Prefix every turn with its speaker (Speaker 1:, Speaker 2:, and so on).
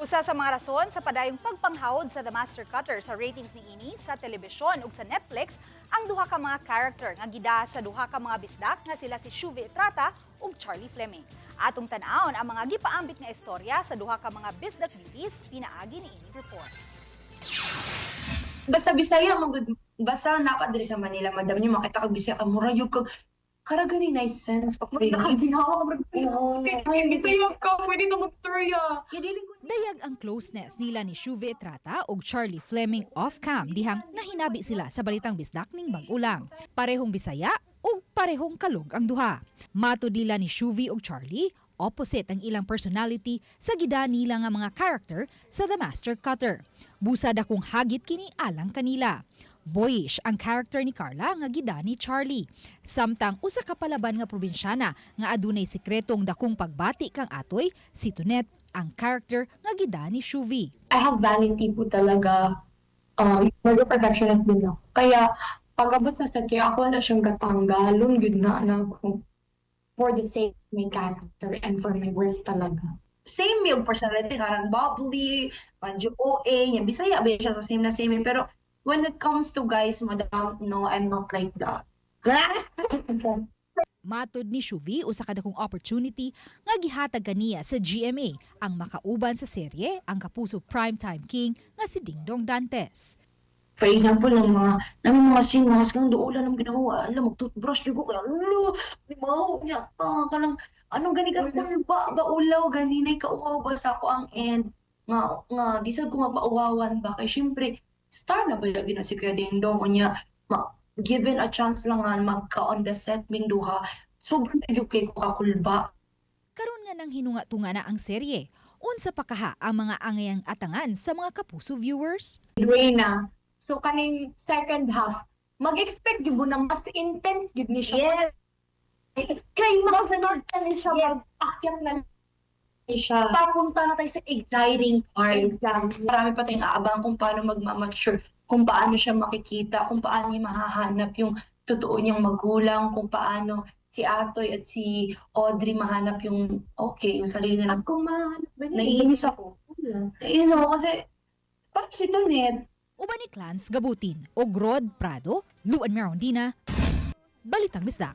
Speaker 1: Usa sa mga rason sa padayong pagpanghawd sa The Master Cutter sa ratings ni ini sa telebisyon ug sa Netflix ang duha ka mga character nga gida sa duha ka mga bisdak nga sila si Shuvi Etrata ug Charlie Fleming. Atong tan-awon ang mga gipaambit nga istorya sa duha ka mga bisdak beauties pinaagi ni ini report.
Speaker 2: Basta Bisaya basta napa diri sa Manila madam niyo makita kag Bisaya kag murag yung karagani nice sense of feeling.
Speaker 3: Nakaginawa ko Ay, Bisaya ka, pwede na mag-turya.
Speaker 4: Dayag ang closeness nila ni Shuvi Etrata ug Charlie Fleming off-cam dihang nahinabi sila sa balitang bisdak ning Bag-ulang. Parehong Bisaya ug parehong kalog ang duha. Matud nila ni Shuvi ug Charlie, opposite ang ilang personality sa gida nila nga mga character sa The Master Cutter. Busad akong hagit kini alang kanila. Boyish ang character ni Carla nga gida ni Charlie. Samtang usa ka palaban nga probinsyana nga adunay sikretong dakong pagbati kang atoy, si Tonet ang character nga gida ni Shuvi.
Speaker 3: I have vanity po talaga. Mega perfectionist din ako. Kaya pag-abot sa sakya, ako na siyang katanggalon, yun na ako. For the sake of my character and for my work talaga.
Speaker 2: Same yung personality, karang bubbly, medyo OA, yung Bisaya ba siya, so same na same yun. Pero when it comes to guys, madam, no, I'm not like that.
Speaker 4: Matud ni Shuvi usa ka dakong opportunity nga gihatag kaniya sa GMA ang makauban sa serye ang kapuso primetime king nga si Dingdong Dantes.
Speaker 2: For example, namin mga sinas kang duulan ng ginawa, alam, mag-toothbrush yung ko, alam, limaw, yata, kalang, anong gani ka, ba ulaw, ganinay kauhaw ba sa ako ang end, nga, di sa ko mapauwawan ba, kay syempre, star na ba lagi na si Kuya Dingdong, o niya, given a chance lang nga, magka-on the set, ming duha, sobrang kay ko kakulba.
Speaker 4: Karon nga nang hinunga-tunga na ang serye, unsa pa kaha ang mga angayang atangan sa mga kapuso viewers?
Speaker 3: Reyna. So kaning second half, mag-expect yun na mas intense yun ni siya.
Speaker 2: Yes.
Speaker 3: Kay mas nanonood ni siya,
Speaker 2: Yes.
Speaker 3: mag-akyat na ni siya.
Speaker 2: Papunta na tayo sa exciting part.
Speaker 3: Exactly.
Speaker 2: Marami pa tayong aabang kung paano magmamature, kung paano siya makikita, kung paano niya mahahanap yung totoo niyang magulang, kung paano si Atoy at si Audrey mahanap yung yung sarili nila.
Speaker 3: Kung mahanap ba niya?
Speaker 2: Naiinis ako. Naiinis ako kasi, parang si Tonet,
Speaker 4: Uban ni Clans Gabutin o Rod Prado, Luan Merondina, Balitang Bisdak.